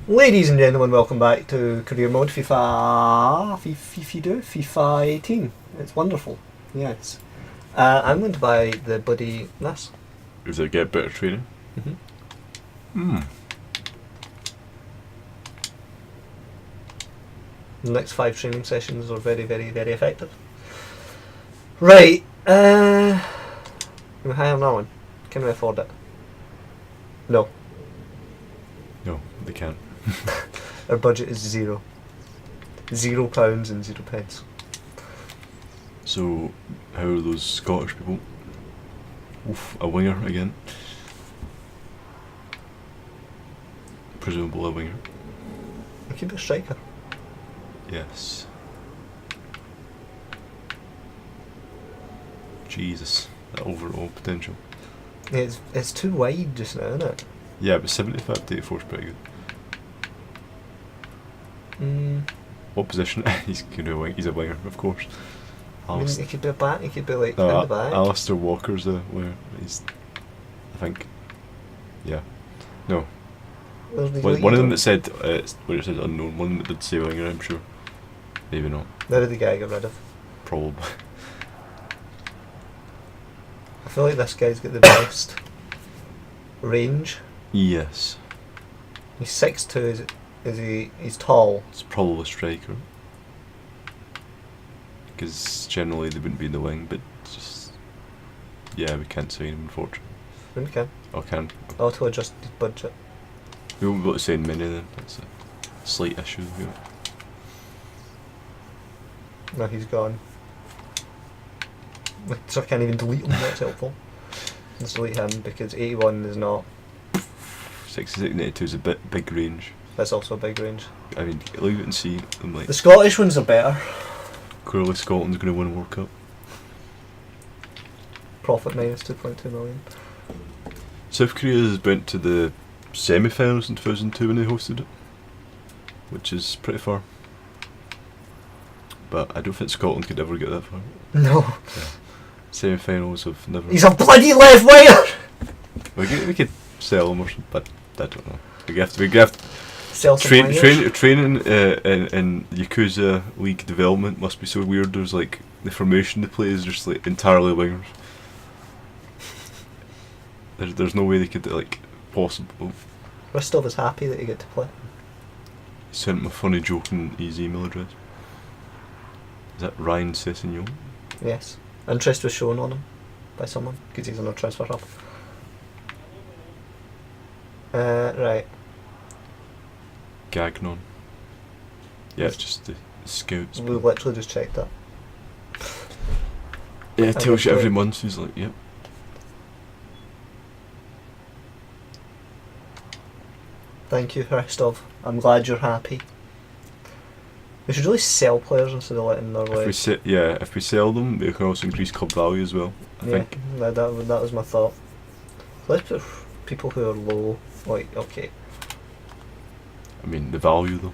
Ladies and gentlemen, welcome back to Career Mode FIFA 18. It's wonderful. Yes. I'm going to buy the bloody this. Does it get better training? The next 5 training sessions are very, very, very effective. Right. Can we hire another one? Can we afford it? No. No, they can't. Our budget is £0. £0 and 0 pence. So, how are those Scottish people? Oof, a winger again. Presumably a winger. We could be a striker. Yes. Jesus, that overall potential. Yeah, it's too wide just now, isn't it? Yeah, but 75 to 84 is pretty good. What position? He's a winger, of course. I mean, he could be a back, he could be like No, in the back. Alistair Walker's a winger. He's, I think. Yeah. No. One of them that said, where it said unknown, one of them that did say winger, I'm sure. Maybe not. Where did the guy get rid of? Probably. I feel like this guy's got the best range. Yes. He's 6'2", he's tall. It's probably a striker. Because generally they wouldn't be in the wing, but just... Yeah, we can't sign him, unfortunately. We can. Oh, can? Auto adjust his budget. We won't be able to sign many then, that's a slight issue. You know. No, he's gone. So I can't even delete him, that's helpful. Let's delete him because 81 is not. 66 and 82 is a big range. That's also a big range. I mean, leave it and see. I'm like, the Scottish ones are better. clearly Scotland's going to win a World Cup. Profit minus 2.2 million. South Korea has went to the semi-finals in 2002 when they hosted it, which is pretty far. But I don't think Scotland could ever get that far. No. Yeah. Semi-finals have never... He's a bloody left winger! We could sell him or something, but I don't know. We have to Sell some wingers. training in Yakuza League development must be so weird. There's like the formation they play is just like entirely wingers. There's no way they could like possible. Rostov is happy that he get to play. He sent him a funny joke in his email address. Is that Ryan Sessignon? Yes. Interest was shown on him by someone because he's on a transfer hub. Right. Gagnon. Yeah, it's just the scouts. We literally just checked that. Yeah, it tells you every month. He's like, yep. Thank you, Rostov. I'm glad you're happy. We should really sell players instead of letting their like. If we sell them, they can also increase club value as well. I think. That was my thought. Let's put people who are low, like okay. I mean, the value though.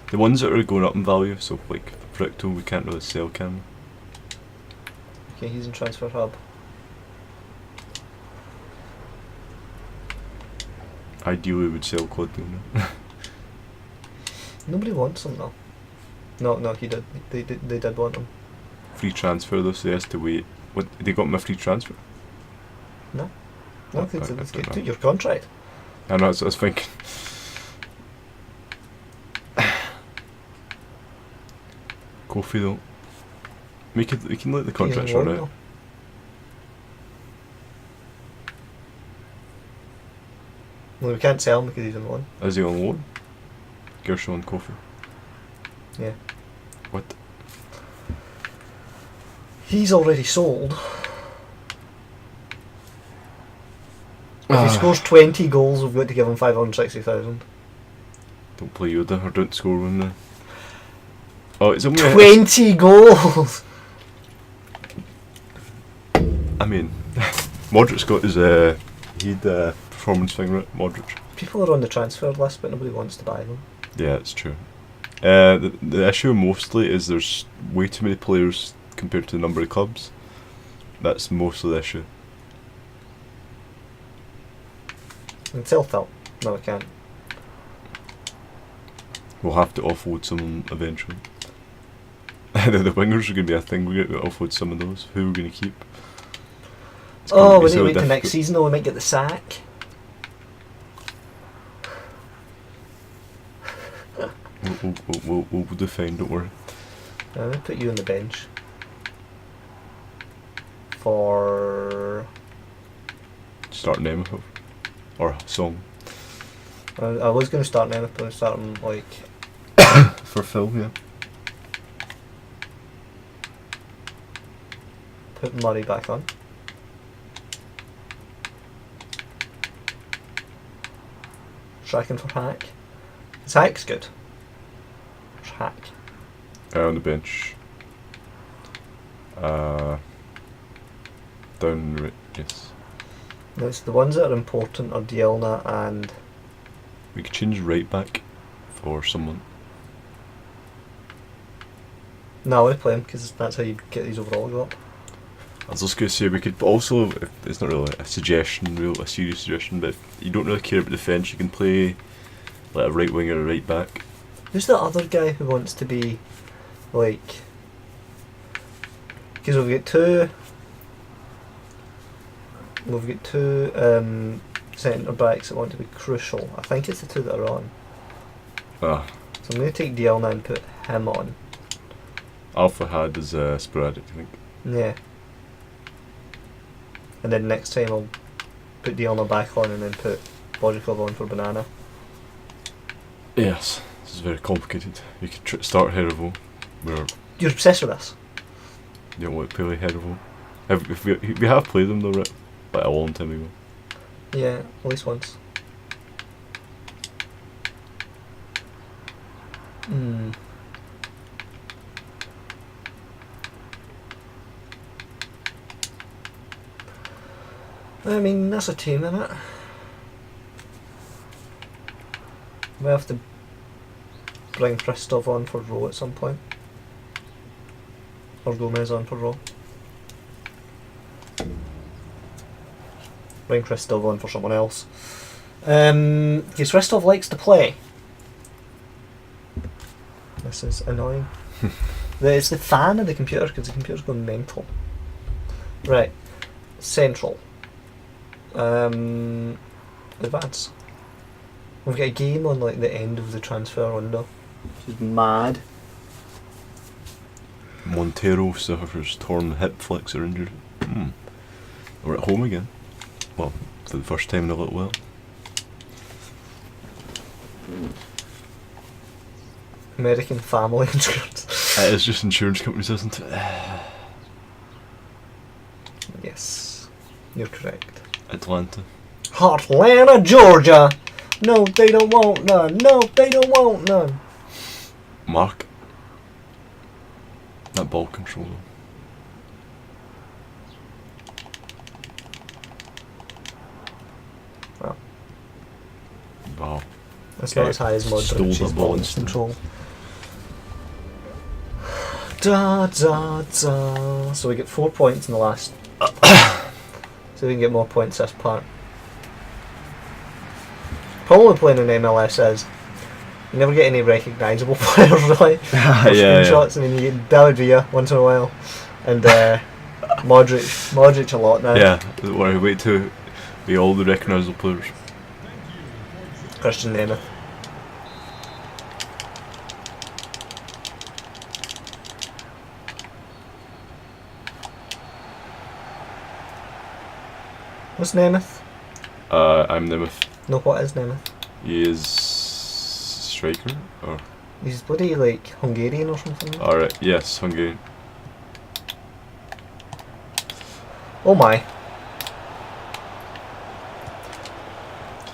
The ones that are going up in value, so like Fricto, we can't really sell, can we? Okay, he's in transfer hub. Ideally, we would sell Claudio. Nobody wants him though. No, he did. They did want him. Free transfer though, so he has to wait. What, they got him a free transfer? No, I it's don't know. your contract. I know, that's what I was thinking. Kofi though. We can let the contracts run out. Well, we can't sell him because he's on loan. Is he on loan? Gershon Kofi. Yeah. What? He's already sold. If he scores 20 goals, we've got to give him 560,000. Don't play Yoda or don't score one then. Oh, it's only 20 goals! I mean, Modric's got his he had a performance thing, right? Modric. People are on the transfer list, but nobody wants to buy them. Yeah, it's true. The issue mostly is there's way too many players compared to the number of clubs. That's mostly the issue. And Tiltal. No, we can't. We'll have to offload someone eventually. The wingers are going to be a thing. We're going to offload some of those. Who are we going to keep? Oh, we need to wait till next season though. We might get the sack. We'll defend, don't worry. I'm going to put you on the bench. For... Start Nemeth. Or Song. I was going to start Nemeth, but I'm starting like... For Phil, yeah. Put Murray back on. Striking for Hack. Is Hack's good? Where's Hack? On the bench. Down right, yes. No, it's the ones that are important are Dielna and... We could change right back for someone. No, I want to play him because that's how you get these overalls up. I was just going to say, we could also, if it's not really a suggestion, a serious suggestion, but if you don't really care about defence, you can play like a right winger or a right back. Who's the other guy who wants to be like... Because we've got two centre backs that want to be crucial. I think it's the two that are on. Ah. So I'm going to take Dielna and put him on. Alpha had is sporadic, I think. Yeah. And then next time I'll put Dielna back on and then put Bodrikov on for Banana. Yes, this is very complicated. You could start Heravo. You're obsessed with this? You don't want to play Heravo. We have played them though, right? Like a long time ago. Yeah, at least once. I mean, that's a team, isn't it? We have to bring Christoph on for Rowe at some point. Or Gomez on for Rowe. Bring Christoph on for someone else. Because Christoph likes to play. This is annoying. It's the fan of the computer because the computer's going mental. Right. Central. Advance. We've got a game on like the end of the transfer window. Which is mad. Montero suffers torn hip flexor injury. We're at home again. Well, for the first time in a little while. American family insurance. It is just insurance companies, isn't it? Yes, you're correct. Atlanta. Atlanta, Georgia! No, they don't want none. No, they don't want none. Mark. That ball control though. Well. Wow. That's not as high as Modric's ball control. Da da da. So we get 4 points in the last. So we can get more points this part. Problem with playing in MLS is you never get any recognisable players really. Screenshots. I mean, you get David Villa once in a while, and Modric a lot now. Yeah, wait to be all the recognisable players. Christian Nemeth. What's Nemeth? I'm Nemeth. No, what is Nemeth? He is striker, or? He's bloody like Hungarian or something. Alright, yes, Hungarian. Oh my.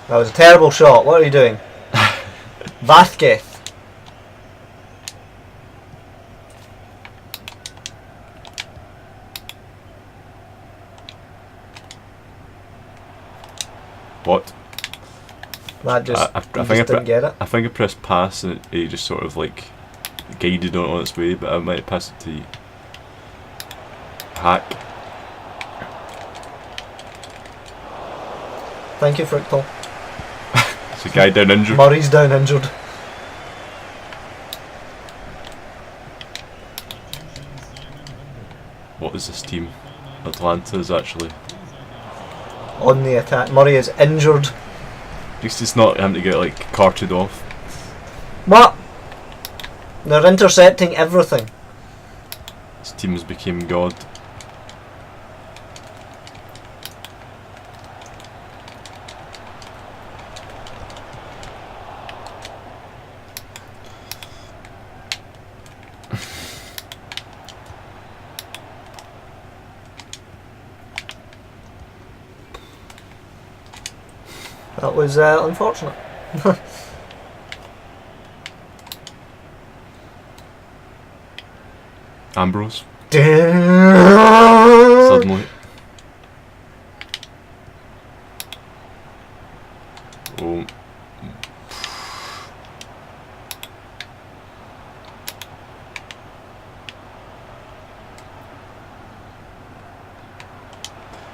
That was a terrible shot. What are you doing? Vázquez. What? That just, I just think didn't get it. I think I pressed pass and it just sort of like guided on its way, but I might have passed it to Hack. Thank you, Frictal. It's a guy down injured. Murray's down injured. What is this team? Atlanta is actually. On the attack. Murray is injured. At least it's not having to get like carted off. What? They're intercepting everything. This team has become God. That was unfortunate. Ambrose. Damn. Suddenly. Oh.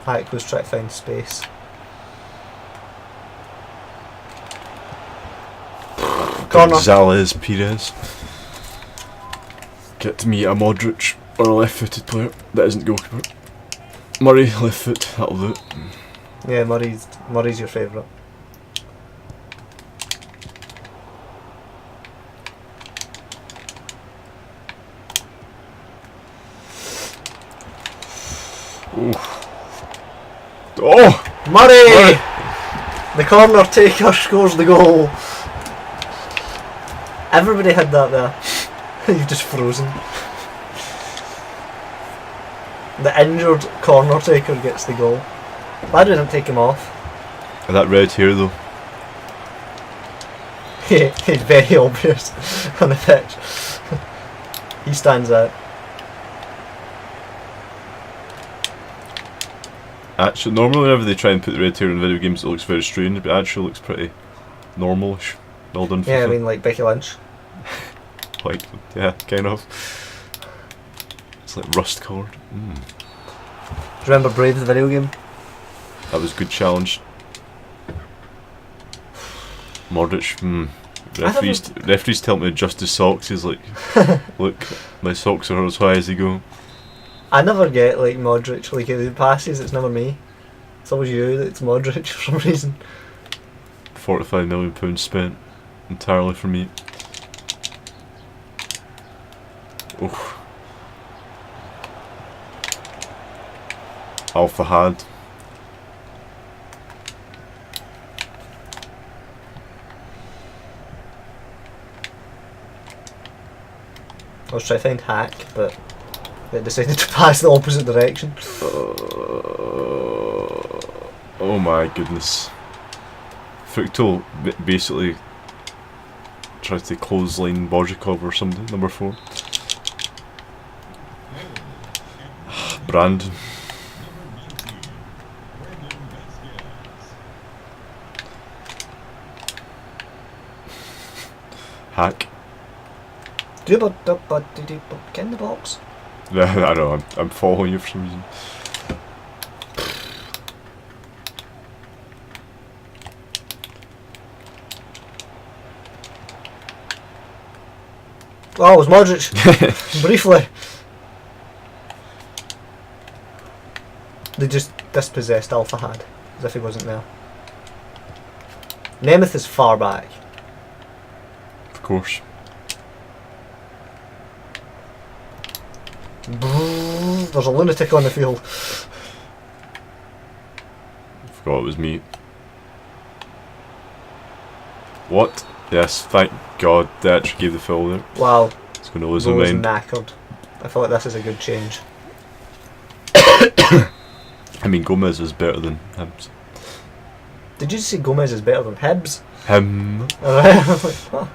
Hack was trying to find space. Corner. Gonzalez Perez. Get me a Modric or a left-footed player that isn't goalkeeper. Murray, left foot, that'll do it. Yeah, Murray's your favourite. Oh! Murray! The corner taker scores the goal. Everybody had that there. You've just frozen. The injured corner taker gets the goal. Glad we didn't take him off. And that red here though. He's very obvious on the pitch. He stands out. Actually, normally whenever they try and put the red hair in video games it looks very strange, but it actually looks pretty normalish. Well done, FIFA. Yeah, I mean like Becky Lynch. Like, yeah, kind of. It's like rust coloured. Do you remember Brave, the video game? That was a good challenge. Modric, referees tell me to adjust his socks. He's like, look, my socks are as high as they go. I never get like Modric, like if he passes it's never me. It's always you that's Modric for some reason. £45 million spent entirely for me. Oh. Alpha had. I was trying to find Hack, but they decided to pass the opposite direction. Oh my goodness. Fructal basically tries to clothesline Bozhikov or something, number 4. Brand. Hack. Get in the box. I know, I'm following you for some reason. Oh, it was Modric. Briefly. They just dispossessed Alpha Had, as if he wasn't there. Nemeth is far back. Of course. There's a lunatic on the field. I forgot it was me. What? Yes, thank God they actually gave the foul there. Wow. It's going to lose my Rose mind. knackered. I thought this is a good change. I mean, Gomez is better than him. Did you say Gomez is better than Hibbs? Him. Oh.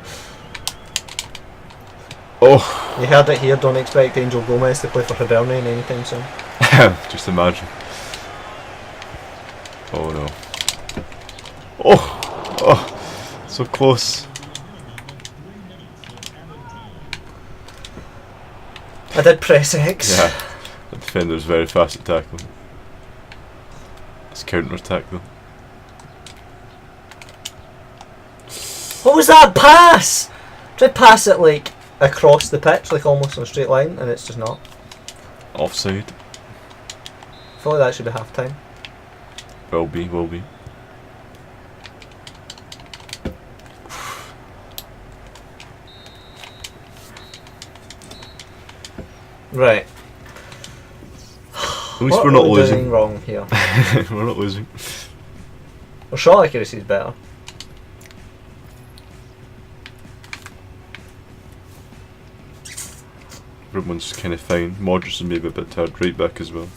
Oh. You heard it here, don't expect Angel Gomez to play for Hibernian anytime soon. Just imagine. Oh no. Oh. Oh. So close. I did press X. Yeah. The defender's very fast at tackling. It's counter attack though. What was that pass? Try to pass it like across the pitch, like almost on a straight line, and it's just not. Offside. I feel like that should be half time. Will be. Right. At least What we're not are we losing. doing wrong here? We're not losing. Well, shot accuracy is better. Everyone's kind of fine. Modric is maybe a bit tired. Right back as well.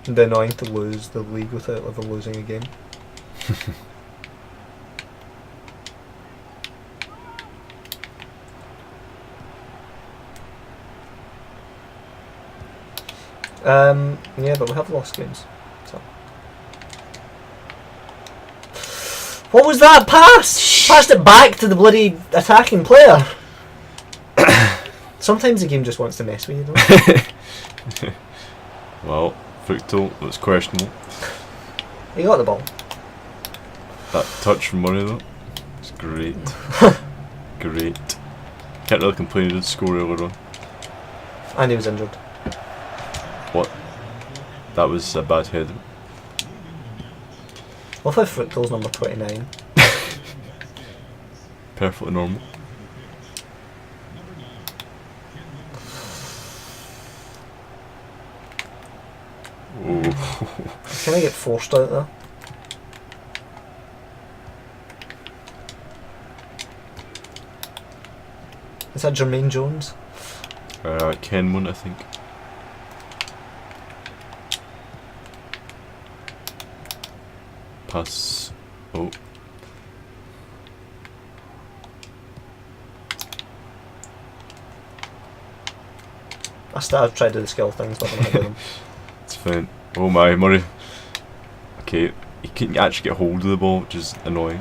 It'd be annoying to lose the league without ever losing a game. Yeah, but we have lost games. So. What was that pass? Passed it back to the bloody attacking player. Sometimes the game just wants to mess with you, don't it? Well, Fructal, that's questionable. He got the ball. That touch from Murray though, it's great. Great. Can't really complain, he did score earlier on. And he was injured. What? That was a bad header. What if Fructal's number 29? Perfectly normal. Oh. Can I get forced out there? Is that Jermaine Jones? Kenman, I think. Pass. Oh. I've tried to do the skill things, but I'm not doing them. It's fine. Oh my, Murray. Okay, he can't actually get hold of the ball, which is annoying.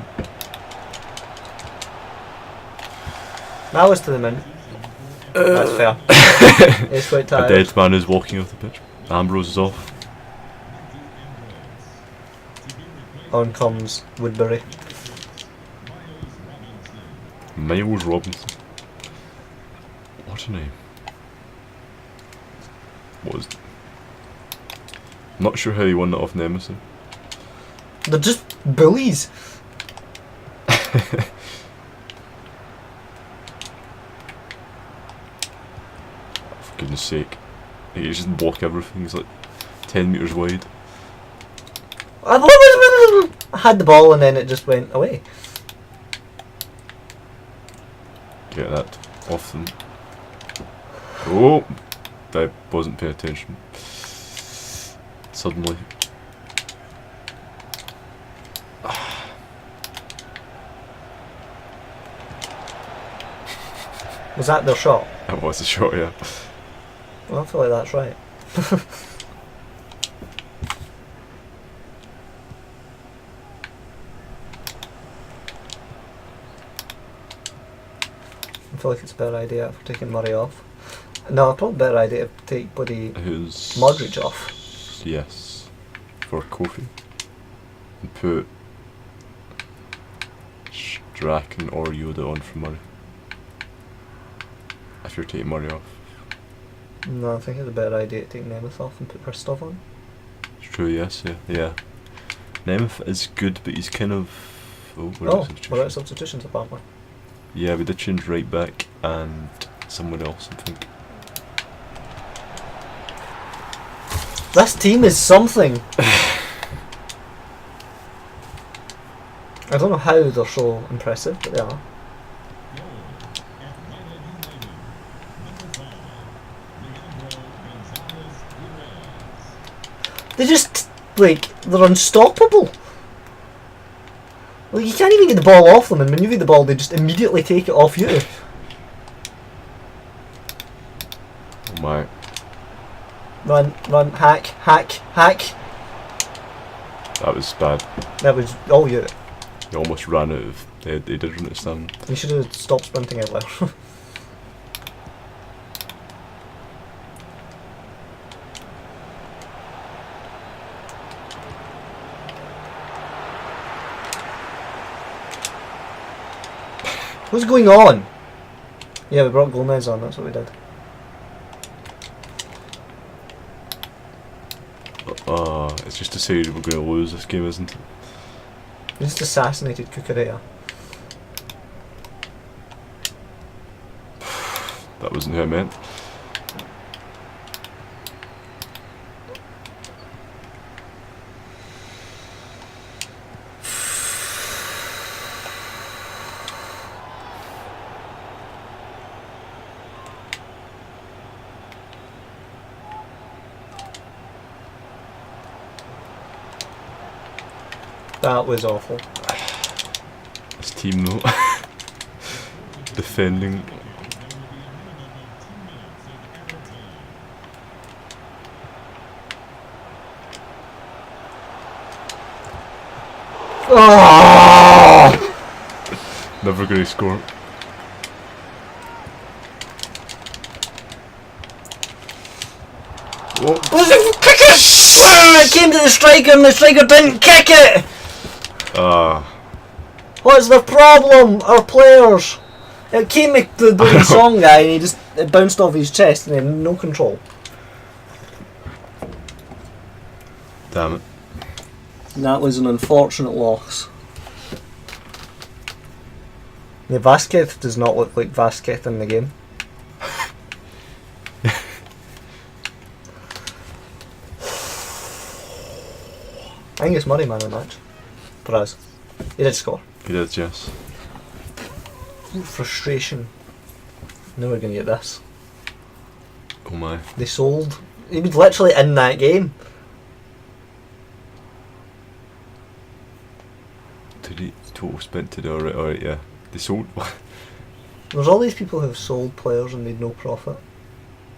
That was to the min. That's fair. It's quite A tired. dead man is walking off the pitch. Ambrose is off. On comes Woodbury. Miles Robinson. What a name. What was... I'm not sure how he won that off Nemesis. They're just bullies. For goodness sake. He just block everything, he's like 10 metres wide. I had the ball and then it just went away. Get that off them. Oh! I wasn't paying attention. Suddenly. Was that their shot? That was a shot, yeah. Well, I feel like that's right. I feel like it's a better idea if we're taking Murray off. No, probably a better idea to take bloody Who's... Modric off. Yes. For Kofi. And put... Draken or Yoda on for Murray. If you're taking Murray off. No, I think it's a better idea to take Nemeth off and put Christoph on. It's true, yes, yeah. Nemeth is good, but he's kind of... Oh, we're out substitutions apparently. Yeah, we did change right back and someone else, I think. This team is something! I don't know how they're so impressive, but they are. They just, like, they're unstoppable. Like, you can't even get the ball off them, and when you get the ball, they just immediately take it off you. Oh my. Run, hack. That was bad. That was all you. He almost ran out of... They did run out of stand. You should have stopped sprinting out there. What's going on? Yeah, we brought Gomez on, that's what we did. It's just to say we're going to lose this game, isn't it? We just assassinated Cucurella. That wasn't who I meant. That was awful. This team though. Defending. Oh! Never gonna score. Was it kick it? It came to the striker and the striker didn't kick it! What's the problem? Our players. It came to the bloody song guy and it bounced off his chest and he had no control. Damn it. That was an unfortunate loss. The Vasquez does not look like Vasquez in the game. I think it's Murray man of the match. For us. He did score. He did, yes. Frustration. Now we're going to get this. Oh my. They sold. He was literally in that game. Did he total spent today? Alright, yeah. They sold. There's all these people who've sold players and made no profit.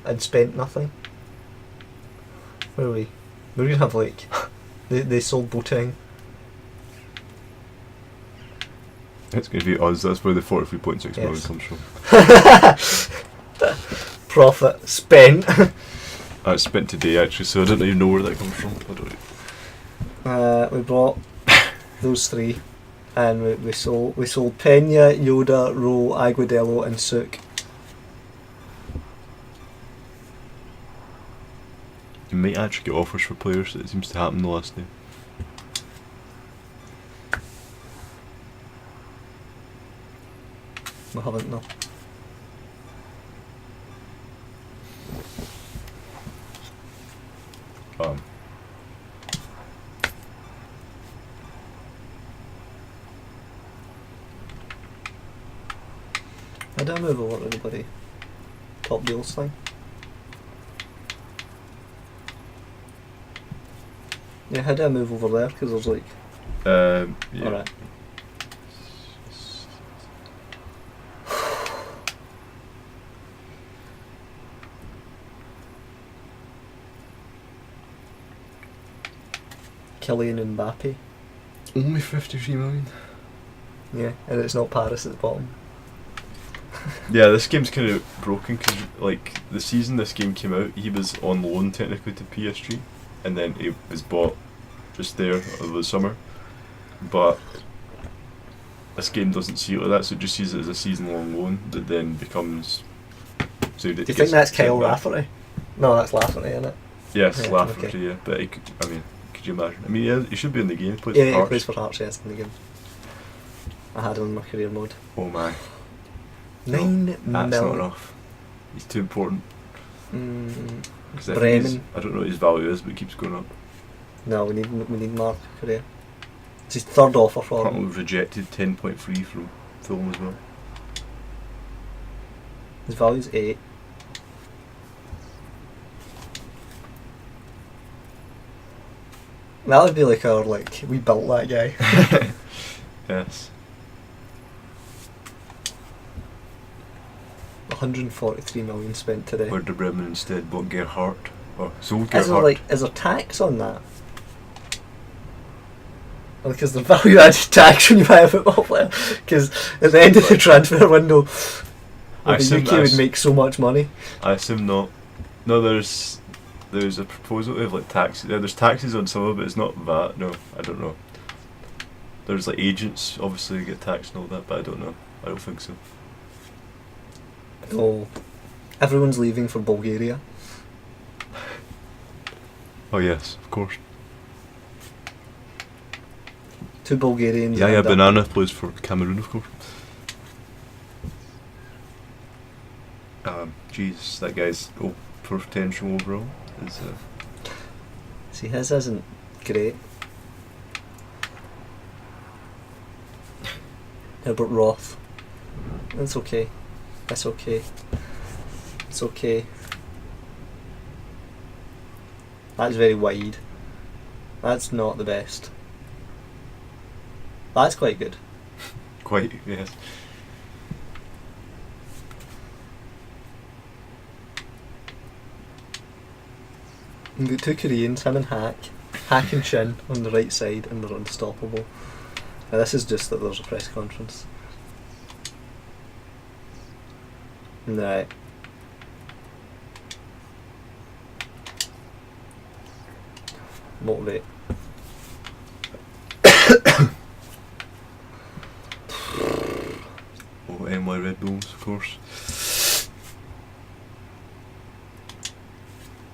And spent nothing. Where are we? We're going to have like... they sold Boateng. It's going to be us, that's where the 43.6 million comes from. Profit spent. I spent today actually, so I don't even know where that comes from. We bought those three, and we sold Pena, Yoda, Rowe, Aguadillo, and Sook. You might actually get offers for players. It seems to happen the last day. We haven't, no. I don't move over to the bloody top deals thing. Yeah, how do I move over there? Because there's like... yeah. Alright. Kylian Mbappe. Only 53 million? Yeah, and it's not Paris at the bottom. Yeah, this game's kind of broken because, like, the season this game came out, he was on loan technically to PSG, and then he was bought just there over the summer. But this game doesn't see it like that, so it just sees it as a season-long loan that then becomes. So do you think that's Kyle Rafferty? No, that's Lafferty, isn't it? Yes, yeah, Lafferty. Okay. Yeah, but he could, I mean, could you imagine? I mean, yeah, he should be in the game. He plays Yeah, for he Hearts. plays for Hearts. Yes, in the game. I had him in my career mode. Oh my. 9 That's million. not enough. He's too important. Because Bremen. I don't know what his value is, but it keeps going up. No, we need Mark Correa. It's his third offer for Apparently him. we've rejected 10.3 from Fulham as well. His value's 8. That would be like our, like, we built that guy. Yes. 143 million spent today. Werder Bremen instead bought Gerhardt. Or sold Is there, Gerhardt. is there tax on that? Because the value added tax when you buy a football player. Because at the end of the transfer window, the UK would make so much money. I assume not. No, there's a proposal of like tax. Yeah, there's taxes on some of it, but it's not VAT. No, I don't know. There's like agents obviously get taxed and all that, but I don't know. I don't think so. Oh, everyone's leaving for Bulgaria. Oh yes, of course. 2 Bulgarians. Yeah, end up- Banana plays for Cameroon, of course. Jesus, that guy's potential overall is. See, his isn't great. Herbert Roth. It's okay. It's okay. It's okay. That's very wide. That's not the best. That's quite good. Quite, yes. We've got 2 Koreans, him and Hack. Hack and Shin on the right side, and they're unstoppable. Now this is just that there's a press conference. Right. Motivate. NY Red Bulls, of course.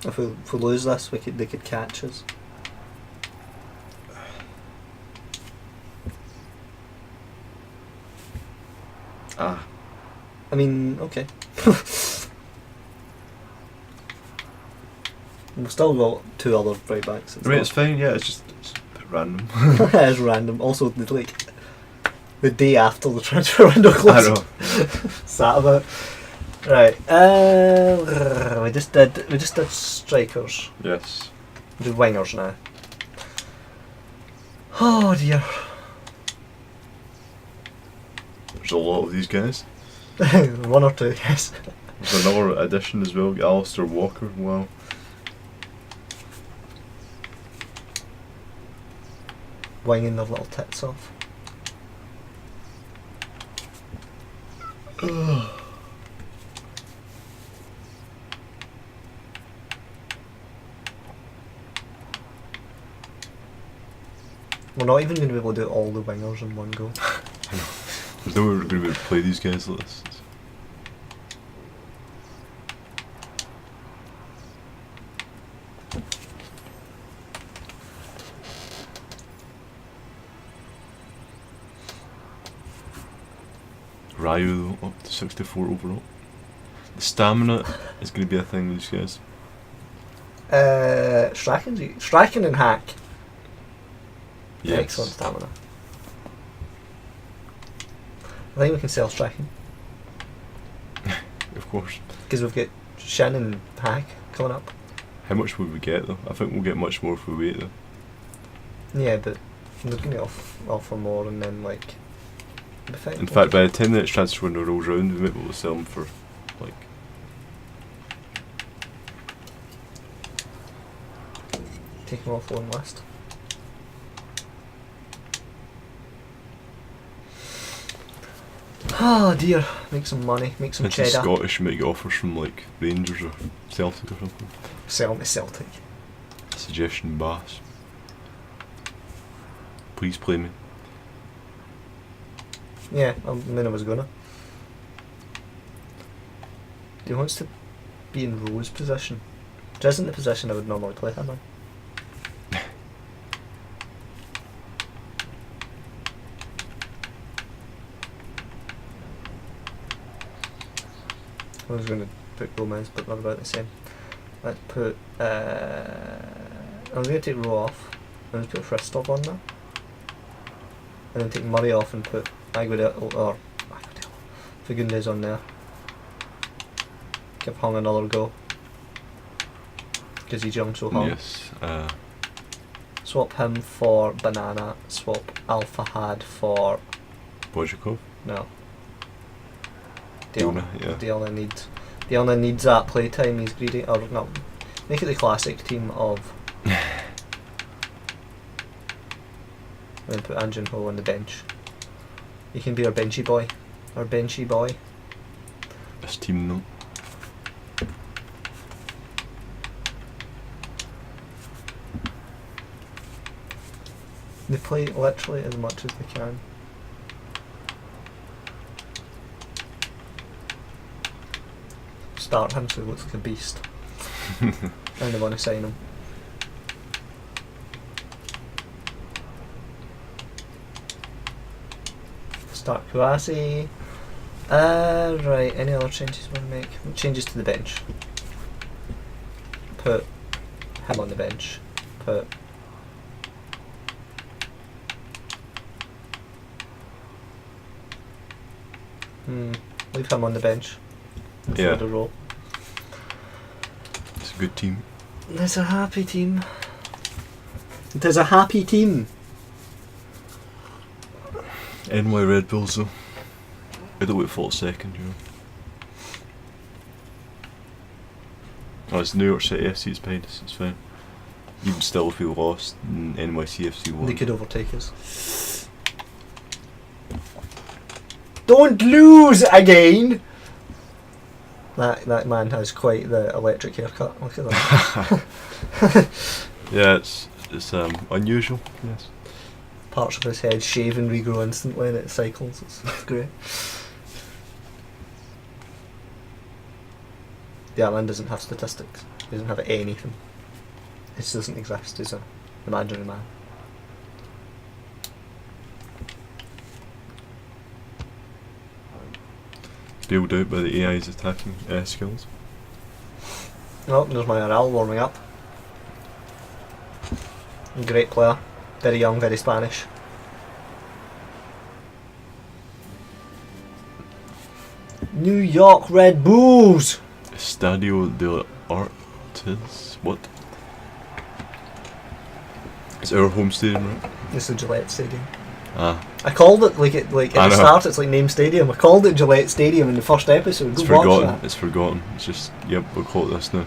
If we lose this, they could catch us. Ah. I mean, okay. We've still got 2 other right backs. I mean, it's fine, yeah, it's a bit random. It's random. Also, the day after the transfer window closed. I know. Sat about. Right. We just did strikers. Yes. We did wingers now. Oh dear. There's a lot of these guys. 1 or 2, yes. There's another addition as well, Alistair Walker, wow. Winging their little tits off. We're not even going to be able to do all the wingers in one go. I know. There's no way we're going to be able to play these guys like this. Ryu though, up to 64 overall. The stamina is going to be a thing with these guys. Strachan and Hack. Yes. Excellent stamina. I think we can sell Strachan. Of course. Because we've got Shin and Hack coming up. How much would we get though? I think we'll get much more if we wait though. Yeah, but they're going to offer more and then like... In fact, by the time the next transfer window rolls around, we might be able to sell them for like... Take them off one list. Oh dear, make some money, make some It's cheddar. Scottish, you might get offers from like Rangers or Celtic or something. Sell me Celtic. Suggestion Bass. Please play me. Yeah, I mean I was gonna. He wants to be in Rowe's position, which isn't the position I would normally play him in. I was going to put Gomez, but they're about the same. Let's put... I'm going to take Rowe off. I'm going to put Fristov on there. And then take Murray off and put Aguadel, Fagundes on there. Give Hong another go. Because he's young, so Hong. Yes. Swap him for Banana. Swap Alpha Had for... Wojcikov? No. Diona, yeah. Diona needs that playtime, he's greedy. Or no, make it the classic team of... and then put Anjin Ho on the bench. He can be our benchy boy. Our benchy boy. This team though. They play literally as much as they can. start him, so he looks like a beast. And they want to sign him. Start Kouassi. Right, any other changes we want to make? Changes to the bench. Put him on the bench. Put leave him on the bench. Yeah. The role. It's a good team. There's a happy team. There's a happy team. NY Red Bulls though. I don't wait for second, you know. Oh, it's New York City FC's behind us, it's fine. Even still, if we lost and NYCFC won. They could overtake us. Don't lose again! That man has quite the electric haircut. Look at that. Yeah, it's unusual, yes. Parts of his head shave and regrow instantly and it cycles. It's great. Yeah, man doesn't have statistics. He doesn't have anything. It just doesn't exist. He's an imaginary man. Bailed out by the AI's attacking skills. Oh, there's my RL warming up. Great player. Very young, very Spanish. New York Red Bulls! Estadio de Artes? What? It's our home stadium, right? This is Gillette Stadium. Ah. I called it at the start. It's like name stadium. I called it Gillette Stadium in the first episode. It's Go watch forgotten. that. It's forgotten. It's just, yep, we'll call it this now.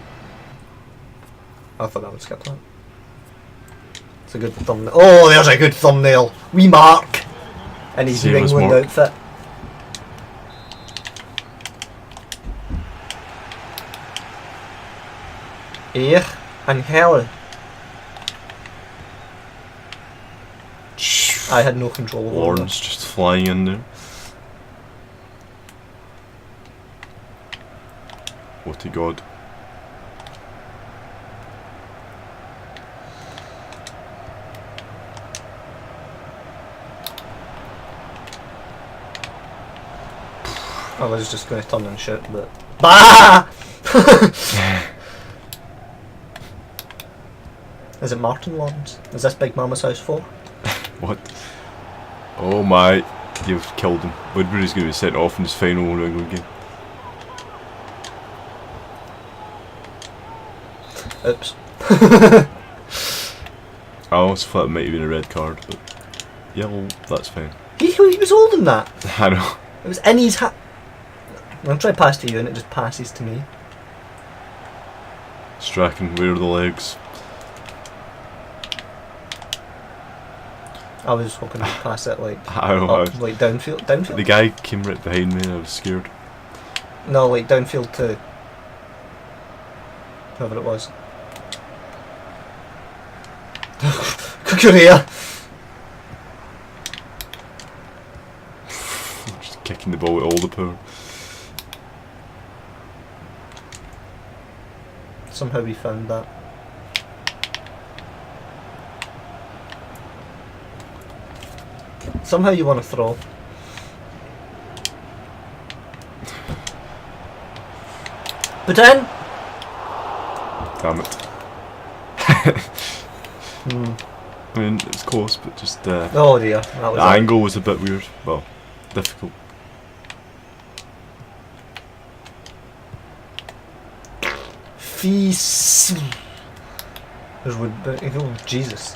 I thought I would skip that. It's a good thumbnail. Oh, there's a good thumbnail. We Mark in his New Same as England Mark. outfit. Angel. I had no control over Lawrence just flying in there. What a god. I was just going to turn and shoot, but... Bah! Is it Martin Lawrence? Is this Big Mama's House 4? What? Oh my, you've killed him. Woodbury's going to be sent off in his final New England game. Oops. I almost thought it might have been a red card, but yellow, that's fine. He was holding that. I know. It was in his hat. I'll try pass to you and it just passes to me. Strachan, where are the legs? I was hoping to pass it like I don't know. up, like downfield. Downfield? The guy came right behind me and I was scared. No, like downfield to whoever it was. Korea. Just kicking the ball with all the power. Somehow we found that. Somehow you want to throw. Put in! Damn it. I mean, it was close, but just Oh dear, that was the angle was a bit weird. Well, difficult. Feast. There's wood. Oh, Jesus.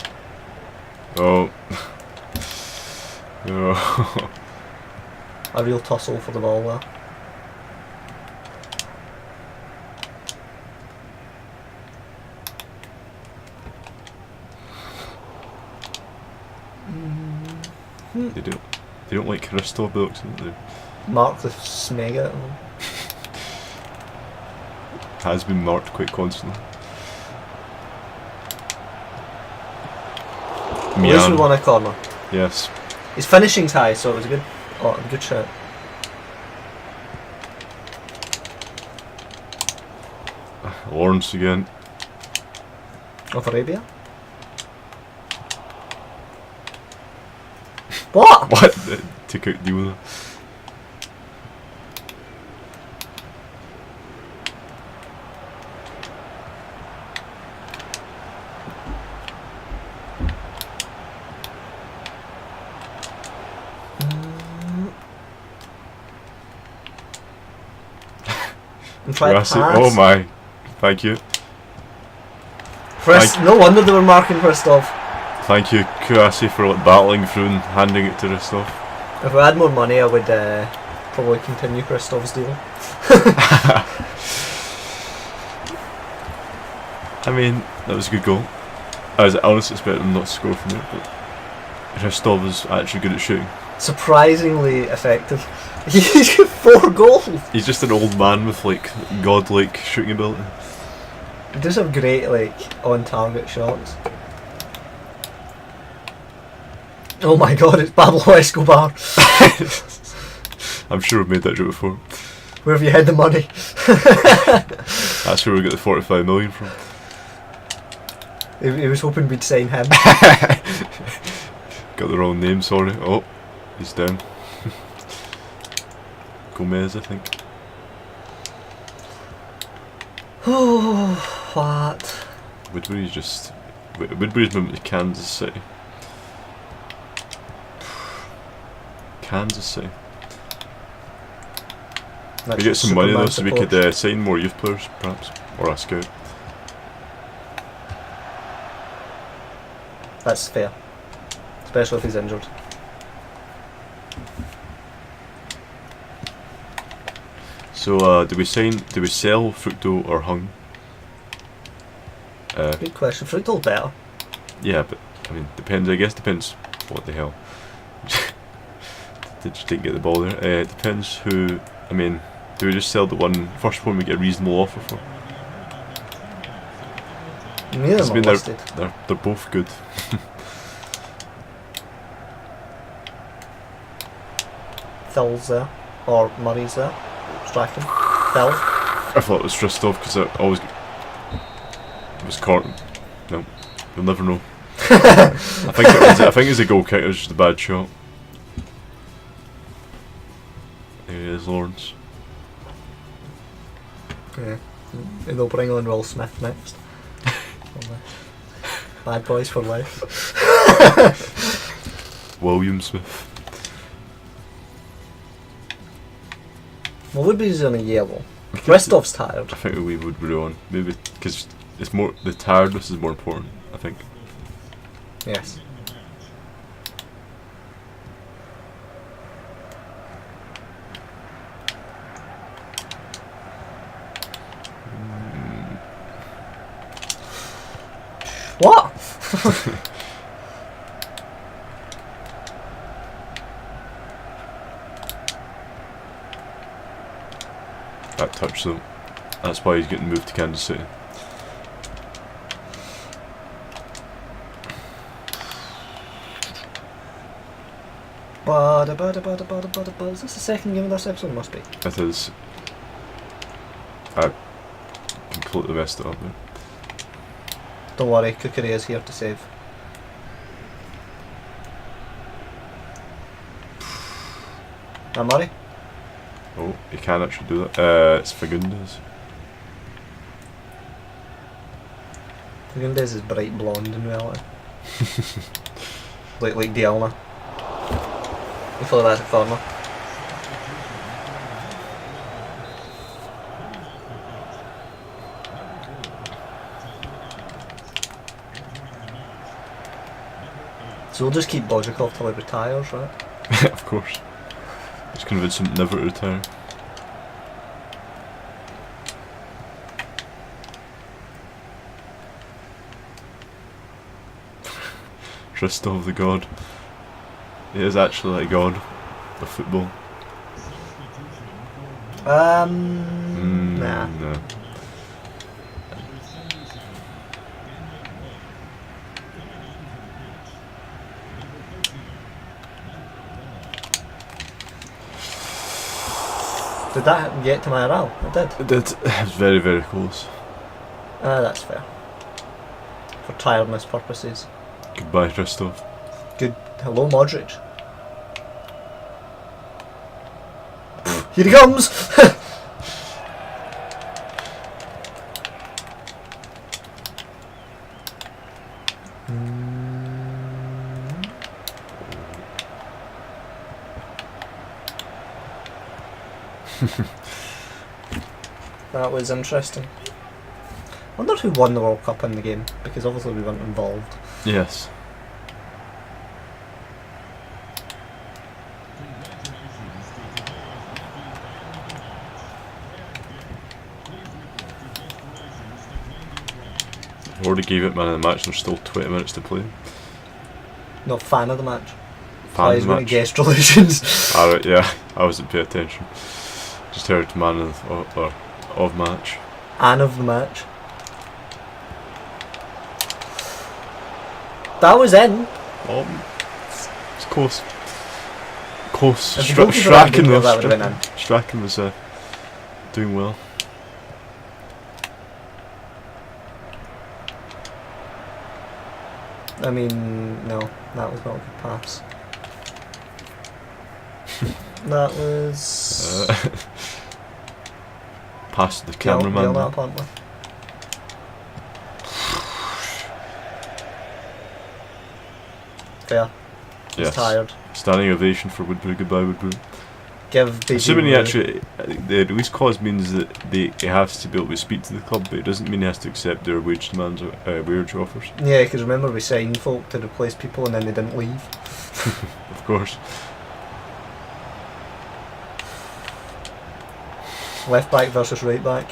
Oh. Oh. A real tussle for the ball there. They don't like crystal blocks, do they? Mark the snag out of them. Has been marked quite constantly. At least we won a corner. Yes. His finishing's high, so it was a good shot. Lawrence again. Of Arabia? What? What? Took out deal with it. And try to Kurasi. pass. Oh my. Thank you. No wonder they were marking Christoph. Thank you, Kurasi, for like, battling through and handing it to Rostov. If I had more money, I would probably continue Christoph's deal. I mean, that was a good goal. I was honestly expecting him not to score from it, but Rostov is actually good at shooting. Surprisingly effective. He's got 4 goals. He's just an old man with like godlike shooting ability. He does have great on-target shots. Oh my god, it's Pablo Escobar. I'm sure we've made that joke before. Where have you hid the money? That's where we got the 45 million from. He was hoping we'd sign him. Got the wrong name, sorry. Oh, he's down. Gomez, I think. Oh, what? Woodbury's just... Woodbury's movement to Kansas City. Kansas City. We get some money though, so we could sign more youth players, perhaps. Or a scout. That's fair. Especially if he's injured. So, do we sell Fructo or Hung? Good question. Fructo's better. Yeah, but I mean, depends. I guess depends. What the hell? Didn't get the ball there. It depends who. I mean, do we just sell the first one we get a reasonable offer for? Neither of them are listed. They're both good. Phil's there, or Murray's there. Striking. Phil. I thought it was Rostov because I always. It was Corton. No, you'll never know. I think it's a goal kick. It was just a bad shot. There he is, Lawrence. Yeah. And they'll bring on Will Smith next. Bad boys for life. William Smith. Well, Woodbury's on a yellow. Restov's tired. I think we would be on. Maybe because it's more. The tiredness is more important, I think. Yes. What? That touch though. That's why he's getting moved to Kansas City. Is this the second game of this episode? Must be. It is. I completely messed it up there. Don't worry, Kukuri is here to save. Murray? Oh, he can actually do that. It's Fagundes. Fagundes is bright blonde in reality. like Dialna. You follow that corner. So we'll just keep Bodjakov till he retires, right? Of course. Just convince him never to retire. Rostov the god. He is actually like god of football. Nah. No. Did that get to my RL? It did. It did. It was very, very close. That's fair. For tiredness purposes. Goodbye, Christoph. Good. Hello, Modric. Here he comes! That was interesting. I wonder who won the World Cup in the game, because obviously we weren't involved. Yes. Already gave it man of the match, there's still 20 minutes to play. Not fan of the match. Fan of the match? Guest relations. Alright, yeah, I wasn't paying attention. Just heard man of match. And of the match. That was in. It's close. Close. If the goalkeeper hadn't been there, that would have been in. Strachan was doing well. I mean, no, that was not a good pass. That was... Past the cameraman. that apparently. Fair. He's Yes. tired. Standing ovation for Woodbury. Goodbye, Woodbury. Give Baby Assuming he Rooney- actually, the release clause means that he has to be able to speak to the club, but it doesn't mean he has to accept their wage demands or wage offers. Yeah, because remember we signed folk to replace people and then they didn't leave. Of course. Left back versus right back.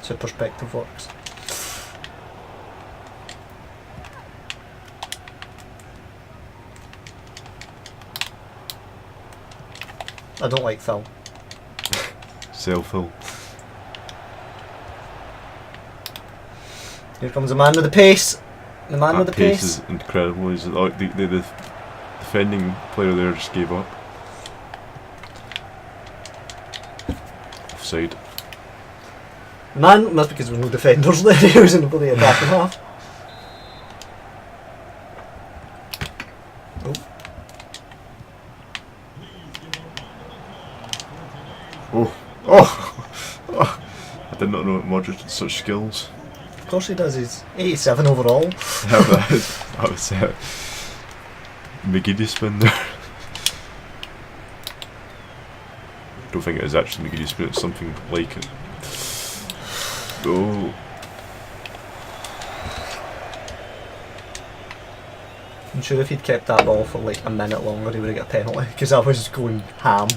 So perspective works. I don't like Phil. Self-fill. Here comes the man with the pace. The man That with the pace pace. is incredible. He's like the defending player there just gave up. Offside. Man, that's because there was no defenders there. He was in the bloody attacking half. Oh! I did not know that Modric had such skills. Of course he does. He's 87 overall. that was McGeady spin there. Don't think it is actually McGeady spin, it's something like it. Oh. I'm sure if he'd kept that ball for like a minute longer he would have got a penalty, because I was going ham.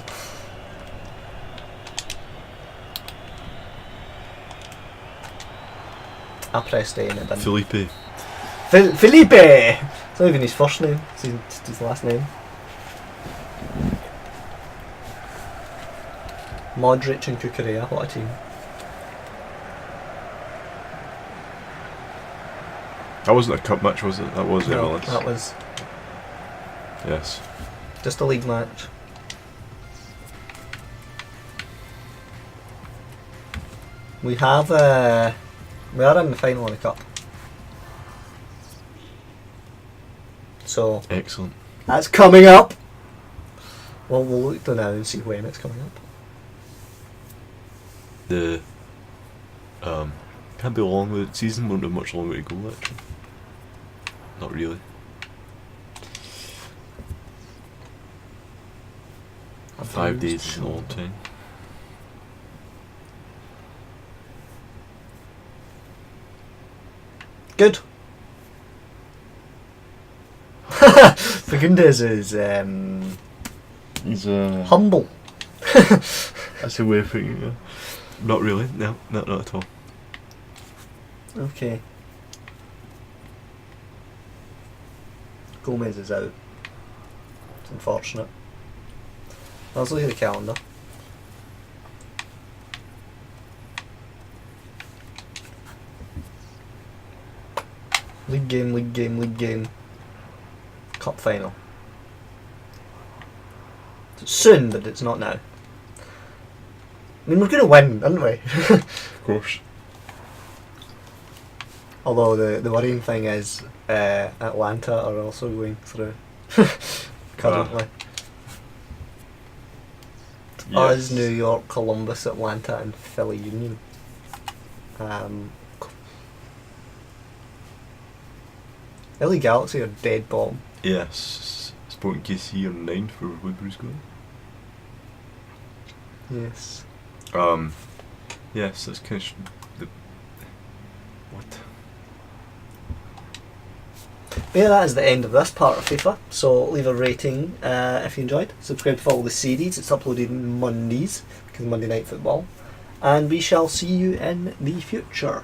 I pressed A and it didn't. Felipe. Felipe! It's not even his first name, it's his last name. Modric and Cucurella, what a team. That wasn't a cup match, was it? That was No, MLS. that was Yes. just a league match. We are in the final of the cup. So Excellent. that's coming up. Well, we'll look to now and see when it's coming up. The can't be long. The season won't have much longer to go actually. Not really. I've 5 used days is a long time. Good. Fagundes is He's humble. that's a way of putting it. Yeah. Not really. No, not at all. Okay. Gomez is out. It's unfortunate. Let's look at the calendar. League game. Cup final. It's soon, but it's not now. I mean, we're going to win, aren't we? Of course. Although the worrying thing is Atlanta are also going through currently. Us, New York, Columbus, Atlanta and Philly Union. LA Galaxy are dead bottom. Yes. Sporting KC are 9 for Woodbury's going. Yes. Yes, that's kind of the. What? But yeah, that is the end of this part of FIFA. So leave a rating if you enjoyed. Subscribe to follow the series. It's uploaded Mondays because Monday Night Football. And we shall see you in the future.